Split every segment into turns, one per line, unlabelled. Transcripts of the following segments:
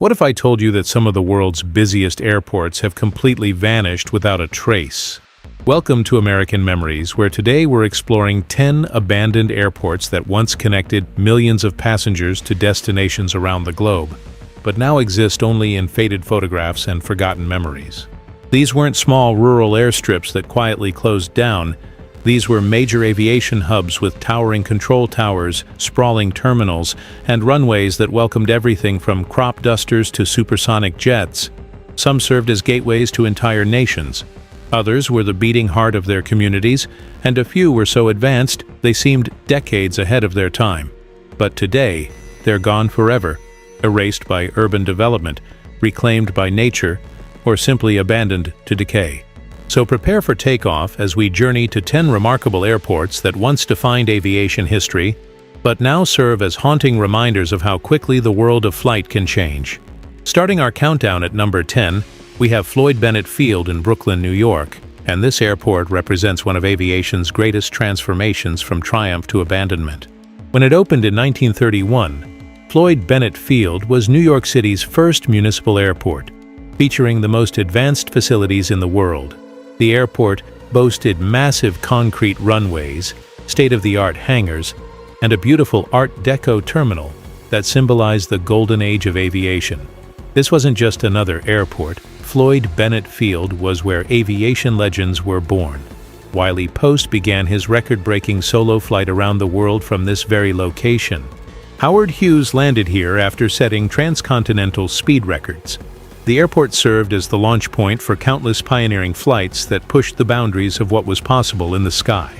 What if I told you that some of the world's busiest airports have completely vanished without a trace? Welcome to American Memories, where today we're exploring 10 abandoned airports that once connected millions of passengers to destinations around the globe, but now exist only in faded photographs and forgotten memories. These weren't small rural airstrips that quietly closed down. These were major aviation hubs with towering control towers, sprawling terminals, and runways that welcomed everything from crop dusters to supersonic jets. Some served as gateways to entire nations. Others were the beating heart of their communities, and a few were so advanced they seemed decades ahead of their time. But today, they're gone forever, erased by urban development, reclaimed by nature, or simply abandoned to decay. So prepare for takeoff as we journey to 10 remarkable airports that once defined aviation history, but now serve as haunting reminders of how quickly the world of flight can change. Starting our countdown at number 10, we have Floyd Bennett Field in Brooklyn, New York, and this airport represents one of aviation's greatest transformations from triumph to abandonment. When it opened in 1931, Floyd Bennett Field was New York City's first municipal airport, featuring the most advanced facilities in the world. The airport boasted massive concrete runways, state-of-the-art hangars, and a beautiful Art Deco terminal that symbolized the golden age of aviation. This wasn't just another airport. Floyd Bennett Field was where aviation legends were born. Wiley Post began his record-breaking solo flight around the world from this very location. Howard Hughes landed here after setting transcontinental speed records. The airport served as the launch point for countless pioneering flights that pushed the boundaries of what was possible in the sky.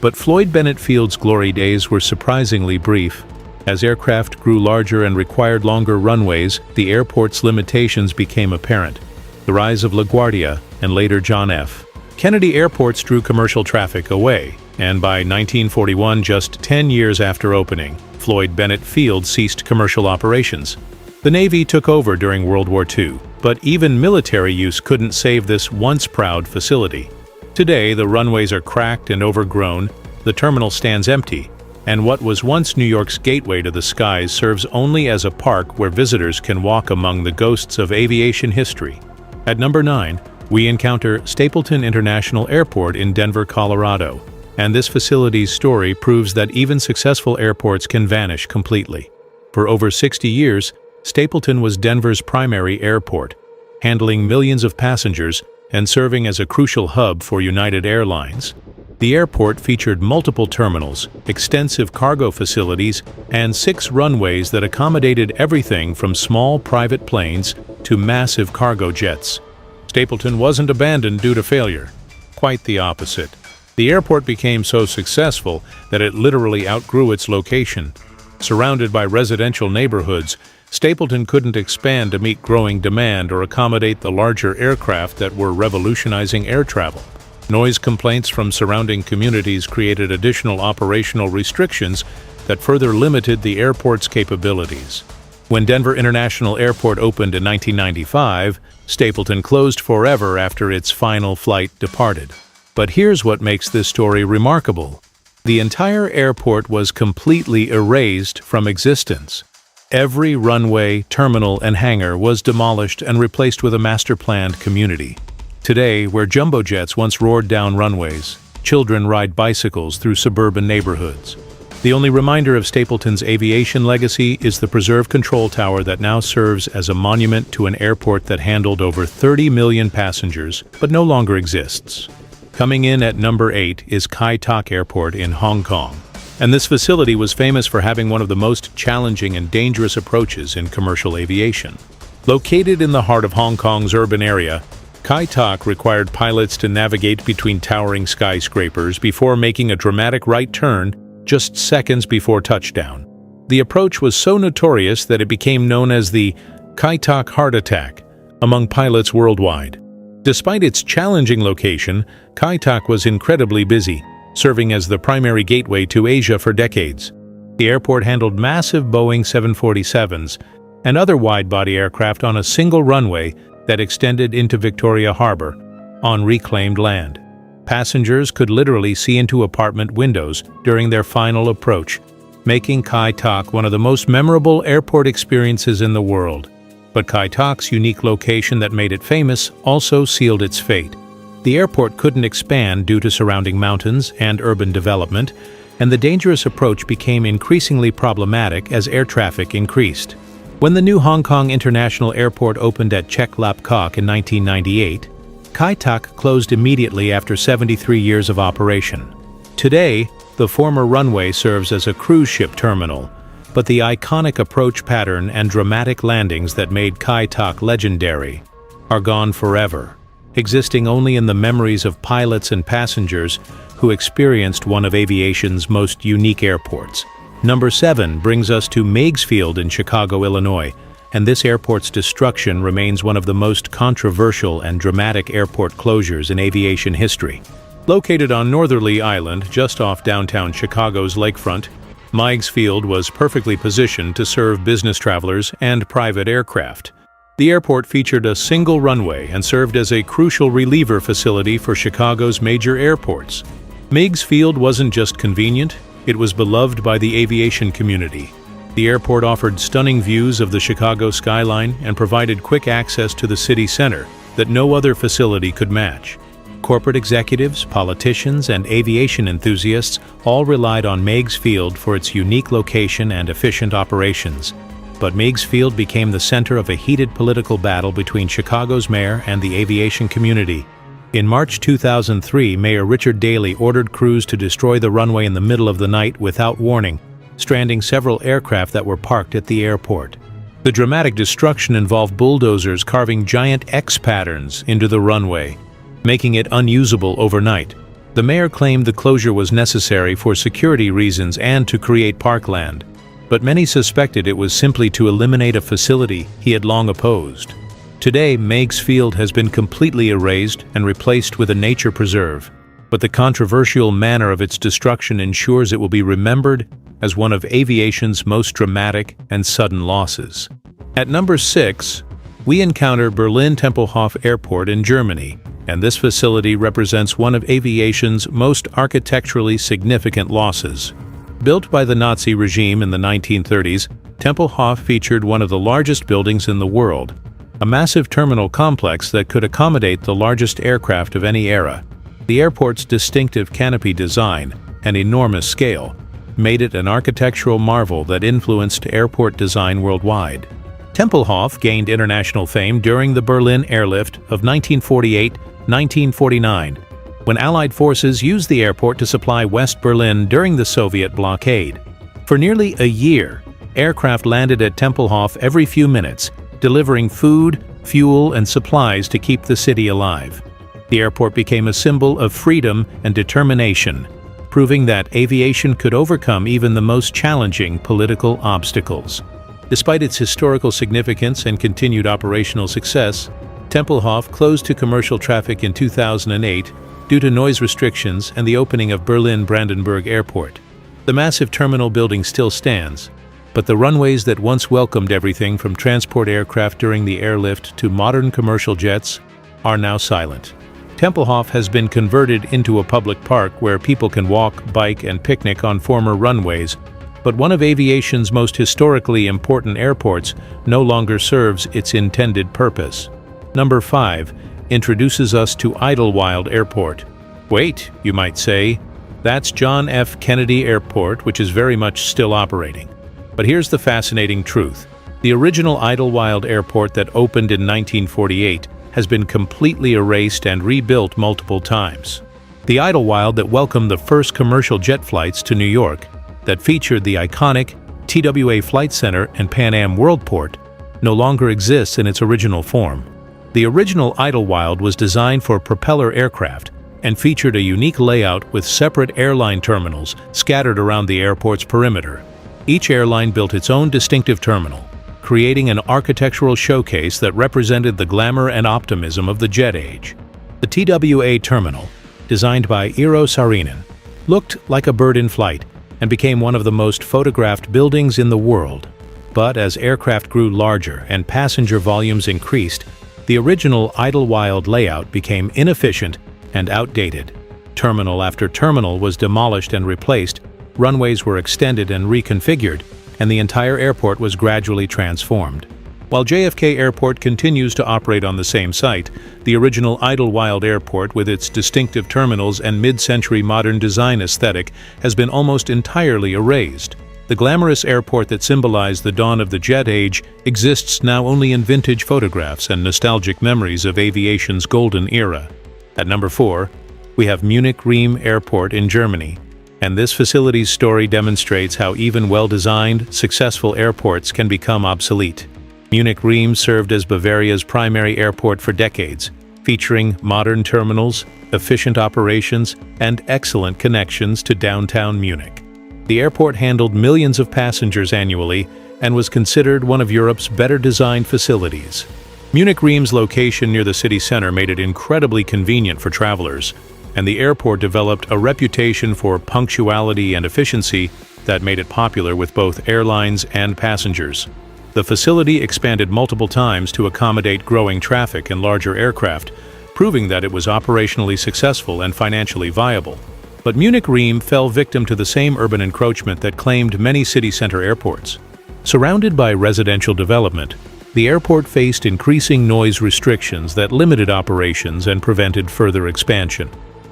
But Floyd Bennett Field's glory days were surprisingly brief. As aircraft grew larger and required longer runways, the airport's limitations became apparent. The rise of LaGuardia and later John F. Kennedy airports drew commercial traffic away, and by 1941, just 10 years after opening, Floyd Bennett Field ceased commercial operations. The Navy took over during World War II, but even military use couldn't save this once proud facility. Today, the runways are cracked and overgrown, the terminal stands empty, and what was once New York's gateway to the skies serves only as a park where visitors can walk among the ghosts of aviation history. At number 9, we encounter Stapleton International Airport in Denver, Colorado, and this facility's story proves that even successful airports can vanish completely. For over 60 years, Stapleton was Denver's primary airport, handling millions of passengers and serving as a crucial hub for United Airlines. The airport featured multiple terminals, extensive cargo facilities, and 6 runways that accommodated everything from small private planes to massive cargo jets. Stapleton wasn't abandoned due to failure. Quite the opposite. The airport became so successful that it literally outgrew its location. Surrounded by residential neighborhoods, Stapleton couldn't expand to meet growing demand or accommodate the larger aircraft that were revolutionizing air travel. Noise complaints from surrounding communities created additional operational restrictions that further limited the airport's capabilities. When Denver International Airport opened in 1995, Stapleton closed forever after its final flight departed. But here's what makes this story remarkable. The entire airport was completely erased from existence. Every runway, terminal, and hangar was demolished and replaced with a master-planned community. Today, where jumbo jets once roared down runways, children ride bicycles through suburban neighborhoods. The only reminder of Stapleton's aviation legacy is the preserved control tower that now serves as a monument to an airport that handled over 30 million passengers, but no longer exists. Coming in at number 8 is Kai Tak Airport in Hong Kong. And this facility was famous for having one of the most challenging and dangerous approaches in commercial aviation. Located in the heart of Hong Kong's urban area, Kai Tak required pilots to navigate between towering skyscrapers before making a dramatic right turn just seconds before touchdown. The approach was so notorious that it became known as the Kai Tak heart attack among pilots worldwide. Despite its challenging location, Kai Tak was incredibly busy, serving as the primary gateway to Asia for decades. The airport handled massive Boeing 747s and other wide-body aircraft on a single runway that extended into Victoria Harbor, on reclaimed land. Passengers could literally see into apartment windows during their final approach, making Kai Tak one of the most memorable airport experiences in the world. But Kai Tak's unique location that made it famous also sealed its fate. The airport couldn't expand due to surrounding mountains and urban development, and the dangerous approach became increasingly problematic as air traffic increased. When the new Hong Kong International Airport opened at Chek Lap Kok in 1998, Kai Tak closed immediately after 73 years of operation. Today, the former runway serves as a cruise ship terminal, but the iconic approach pattern and dramatic landings that made Kai Tak legendary are gone forever, existing only in the memories of pilots and passengers who experienced one of aviation's most unique airports. Number 7 brings us to Meigs Field in Chicago, Illinois, and this airport's destruction remains one of the most controversial and dramatic airport closures in aviation history. Located on Northerly Island, just off downtown Chicago's lakefront, Meigs Field was perfectly positioned to serve business travelers and private aircraft. The airport featured a single runway and served as a crucial reliever facility for Chicago's major airports. Meigs Field wasn't just convenient, it was beloved by the aviation community. The airport offered stunning views of the Chicago skyline and provided quick access to the city center that no other facility could match. Corporate executives, politicians, and aviation enthusiasts all relied on Meigs Field for its unique location and efficient operations. But Meigs Field became the center of a heated political battle between Chicago's mayor and the aviation community. In March 2003, Mayor Richard Daley ordered crews to destroy the runway in the middle of the night without warning, stranding several aircraft that were parked at the airport. The dramatic destruction involved bulldozers carving giant X patterns into the runway, making it unusable overnight. The mayor claimed the closure was necessary for security reasons and to create parkland, but many suspected it was simply to eliminate a facility he had long opposed. Today, Meigs Field has been completely erased and replaced with a nature preserve, but the controversial manner of its destruction ensures it will be remembered as one of aviation's most dramatic and sudden losses. At number 6, we encounter Berlin Tempelhof Airport in Germany, and this facility represents one of aviation's most architecturally significant losses. Built by the Nazi regime in the 1930s, Tempelhof featured one of the largest buildings in the world, a massive terminal complex that could accommodate the largest aircraft of any era. The airport's distinctive canopy design and enormous scale made it an architectural marvel that influenced airport design worldwide. Tempelhof gained international fame during the Berlin airlift of 1948-1949, when Allied forces used the airport to supply West Berlin during the Soviet blockade. For nearly a year, aircraft landed at Tempelhof every few minutes, delivering food, fuel, and supplies to keep the city alive. The airport became a symbol of freedom and determination, proving that aviation could overcome even the most challenging political obstacles. Despite its historical significance and continued operational success, Tempelhof closed to commercial traffic in 2008 due to noise restrictions and the opening of Berlin-Brandenburg Airport. The massive terminal building still stands, but the runways that once welcomed everything from transport aircraft during the airlift to modern commercial jets are now silent. Tempelhof has been converted into a public park where people can walk, bike, and picnic on former runways, but one of aviation's most historically important airports no longer serves its intended purpose. Number 5 introduces us to Idlewild Airport. Wait, you might say, that's John F. Kennedy Airport, which is very much still operating. But here's the fascinating truth. The original Idlewild Airport that opened in 1948 has been completely erased and rebuilt multiple times. The Idlewild that welcomed the first commercial jet flights to New York, that featured the iconic TWA Flight Center and Pan Am Worldport, no longer exists in its original form. The original Idlewild was designed for propeller aircraft and featured a unique layout with separate airline terminals scattered around the airport's perimeter. Each airline built its own distinctive terminal, creating an architectural showcase that represented the glamour and optimism of the jet age. The TWA terminal, designed by Eero Saarinen, looked like a bird in flight and became one of the most photographed buildings in the world. But as aircraft grew larger and passenger volumes increased, the original Idlewild layout became inefficient and outdated. Terminal after terminal was demolished and replaced, runways were extended and reconfigured, and the entire airport was gradually transformed. While JFK Airport continues to operate on the same site, the original Idlewild Airport, with its distinctive terminals and mid-century modern design aesthetic, has been almost entirely erased. The glamorous airport that symbolized the dawn of the jet age exists now only in vintage photographs and nostalgic memories of aviation's golden era. At number 4, we have Munich-Riem Airport in Germany. And this facility's story demonstrates how even well-designed, successful airports can become obsolete. Munich-Riem served as Bavaria's primary airport for decades, featuring modern terminals, efficient operations, and excellent connections to downtown Munich. The airport handled millions of passengers annually and was considered one of Europe's better-designed facilities. Munich-Riem's location near the city center made it incredibly convenient for travelers, and the airport developed a reputation for punctuality and efficiency that made it popular with both airlines and passengers. The facility expanded multiple times to accommodate growing traffic and larger aircraft, proving that it was operationally successful and financially viable. But Munich-Riem fell victim to the same urban encroachment that claimed many city center airports. Surrounded by residential development, the airport faced increasing noise restrictions that limited operations and prevented further expansion.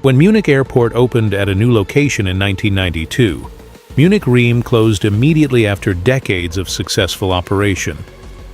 When Munich Airport opened at a new location in 1992, Munich-Riem closed immediately after decades of successful operation.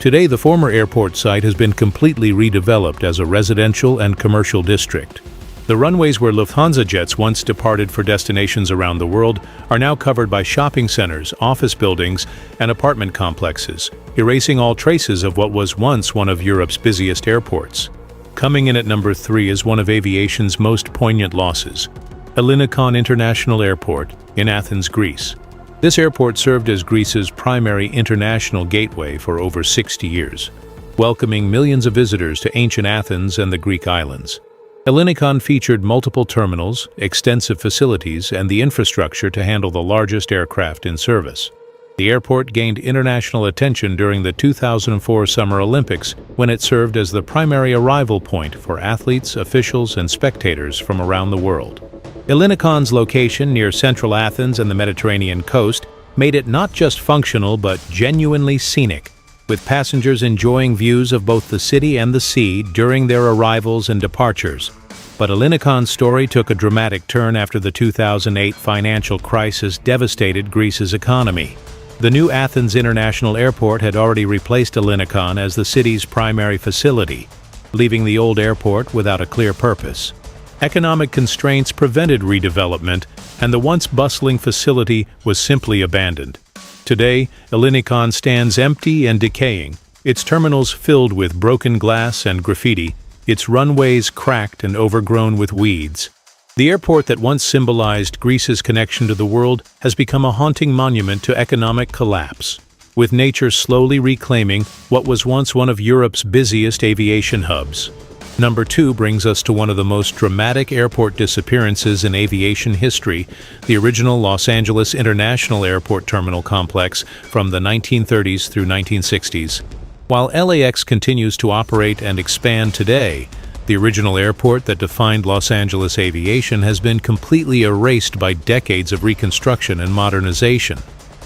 Today, the former airport site has been completely redeveloped as a residential and commercial district. The runways where Lufthansa jets once departed for destinations around the world are now covered by shopping centers, office buildings, and apartment complexes, erasing all traces of what was once one of Europe's busiest airports. Coming in at number 3 is one of aviation's most poignant losses, Ellinikon International Airport in Athens, Greece. This airport served as Greece's primary international gateway for over 60 years, welcoming millions of visitors to ancient Athens and the Greek islands. Ellinikon featured multiple terminals, extensive facilities, and the infrastructure to handle the largest aircraft in service. The airport gained international attention during the 2004 Summer Olympics when it served as the primary arrival point for athletes, officials, and spectators from around the world. Ellinikon's location near central Athens and the Mediterranean coast made it not just functional but genuinely scenic, with passengers enjoying views of both the city and the sea during their arrivals and departures. But Ellinikon's story took a dramatic turn after the 2008 financial crisis devastated Greece's economy. The new Athens International Airport had already replaced Ellinikon as the city's primary facility, leaving the old airport without a clear purpose. Economic constraints prevented redevelopment, and the once bustling facility was simply abandoned. Today, Ellinikon stands empty and decaying, its terminals filled with broken glass and graffiti, its runways cracked and overgrown with weeds. The airport that once symbolized Greece's connection to the world has become a haunting monument to economic collapse, with nature slowly reclaiming what was once one of Europe's busiest aviation hubs. Number 2 brings us to one of the most dramatic airport disappearances in aviation history, the original Los Angeles International Airport Terminal Complex from the 1930s through 1960s. While LAX continues to operate and expand today, the original airport that defined Los Angeles aviation has been completely erased by decades of reconstruction and modernization.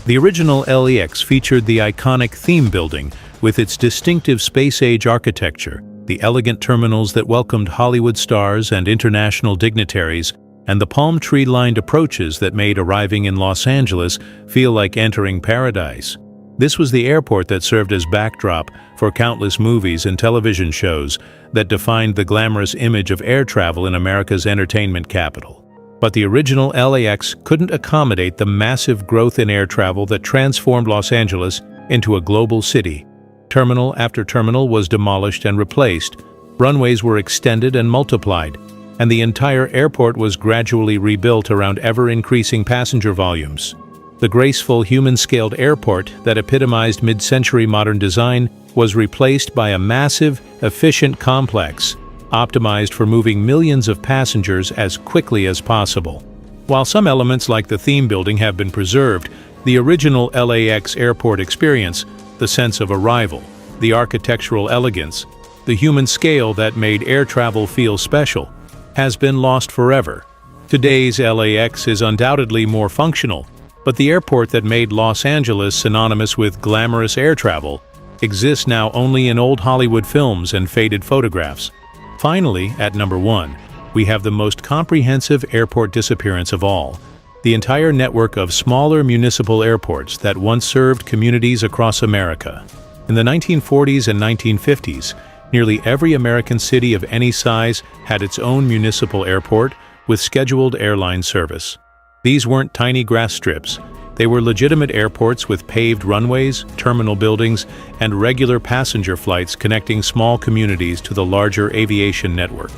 The original LAX featured the iconic theme building with its distinctive space-age architecture, the elegant terminals that welcomed Hollywood stars and international dignitaries, and the palm tree-lined approaches that made arriving in Los Angeles feel like entering paradise. This was the airport that served as backdrop for countless movies and television shows that defined the glamorous image of air travel in America's entertainment capital. But the original LAX couldn't accommodate the massive growth in air travel that transformed Los Angeles into a global city. Terminal after terminal was demolished and replaced, runways were extended and multiplied, and the entire airport was gradually rebuilt around ever-increasing passenger volumes. The graceful human-scaled airport that epitomized mid-century modern design was replaced by a massive, efficient complex, optimized for moving millions of passengers as quickly as possible. While some elements like the theme building have been preserved, the original LAX airport experience, the sense of arrival, the architectural elegance, the human scale that made air travel feel special, has been lost forever. Today's LAX is undoubtedly more functional, but the airport that made Los Angeles synonymous with glamorous air travel exists now only in old Hollywood films and faded photographs. Finally, at number 1, we have the most comprehensive airport disappearance of all, the entire network of smaller municipal airports that once served communities across America. In the 1940s and 1950s, nearly every American city of any size had its own municipal airport with scheduled airline service. These weren't tiny grass strips. They were legitimate airports with paved runways, terminal buildings, and regular passenger flights connecting small communities to the larger aviation network.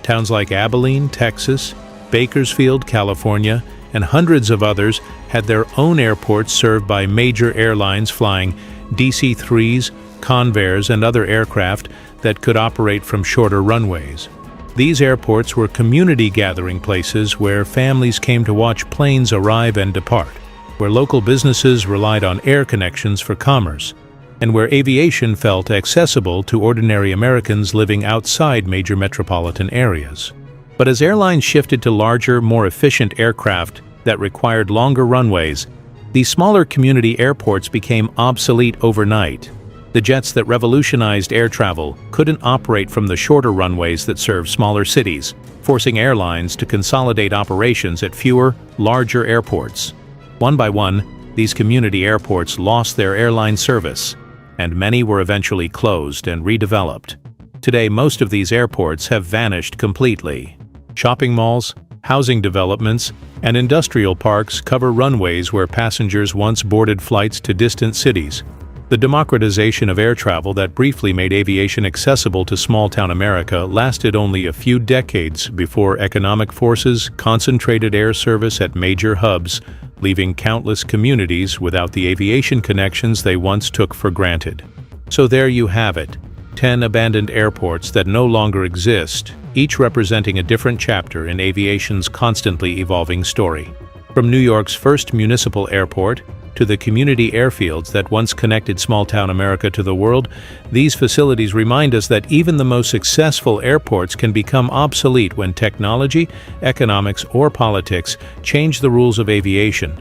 Towns like Abilene, Texas, Bakersfield, California, and hundreds of others had their own airports served by major airlines flying DC-3s, Convairs, and other aircraft that could operate from shorter runways. These airports were community gathering places where families came to watch planes arrive and depart, where local businesses relied on air connections for commerce, and where aviation felt accessible to ordinary Americans living outside major metropolitan areas. But as airlines shifted to larger, more efficient aircraft that required longer runways, these smaller community airports became obsolete overnight. The jets that revolutionized air travel couldn't operate from the shorter runways that served smaller cities, forcing airlines to consolidate operations at fewer, larger airports. One by one, these community airports lost their airline service, and many were eventually closed and redeveloped. Today, most of these airports have vanished completely. Shopping malls, housing developments, and industrial parks cover runways where passengers once boarded flights to distant cities. The democratization of air travel that briefly made aviation accessible to small-town America lasted only a few decades before economic forces concentrated air service at major hubs, leaving countless communities without the aviation connections they once took for granted. So there you have it, 10 abandoned airports that no longer exist, each representing a different chapter in aviation's constantly evolving story. From New York's first municipal airport to the community airfields that once connected small-town America to the world, these facilities remind us that even the most successful airports can become obsolete when technology, economics, or politics change the rules of aviation.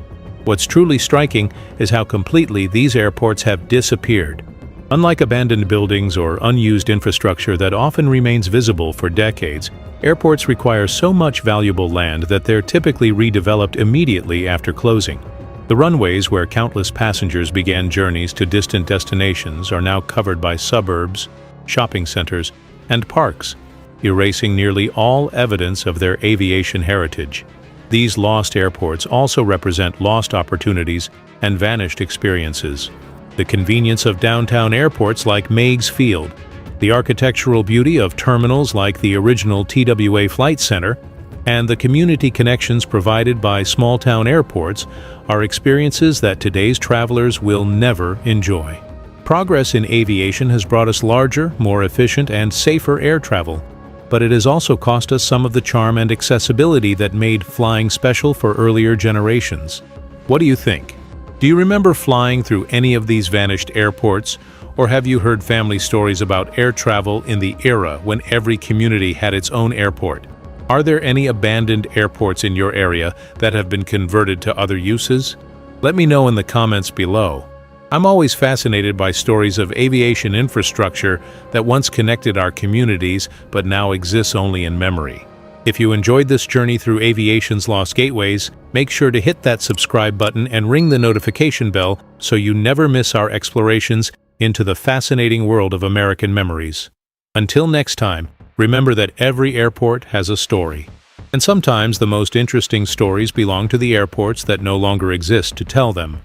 What's truly striking is how completely these airports have disappeared. Unlike abandoned buildings or unused infrastructure that often remains visible for decades, airports require so much valuable land that they're typically redeveloped immediately after closing. The runways where countless passengers began journeys to distant destinations are now covered by suburbs, shopping centers, and parks, erasing nearly all evidence of their aviation heritage. These lost airports also represent lost opportunities and vanished experiences. The convenience of downtown airports like Meigs Field, the architectural beauty of terminals like the original TWA Flight Center, and the community connections provided by small-town airports are experiences that today's travelers will never enjoy. Progress in aviation has brought us larger, more efficient, and safer air travel, but it has also cost us some of the charm and accessibility that made flying special for earlier generations. What do you think? Do you remember flying through any of these vanished airports, or have you heard family stories about air travel in the era when every community had its own airport? Are there any abandoned airports in your area that have been converted to other uses? Let me know in the comments below. I'm always fascinated by stories of aviation infrastructure that once connected our communities but now exists only in memory. If you enjoyed this journey through aviation's lost gateways, make sure to hit that subscribe button and ring the notification bell so you never miss our explorations into the fascinating world of American memories. Until next time, remember that every airport has a story. And sometimes the most interesting stories belong to the airports that no longer exist to tell them.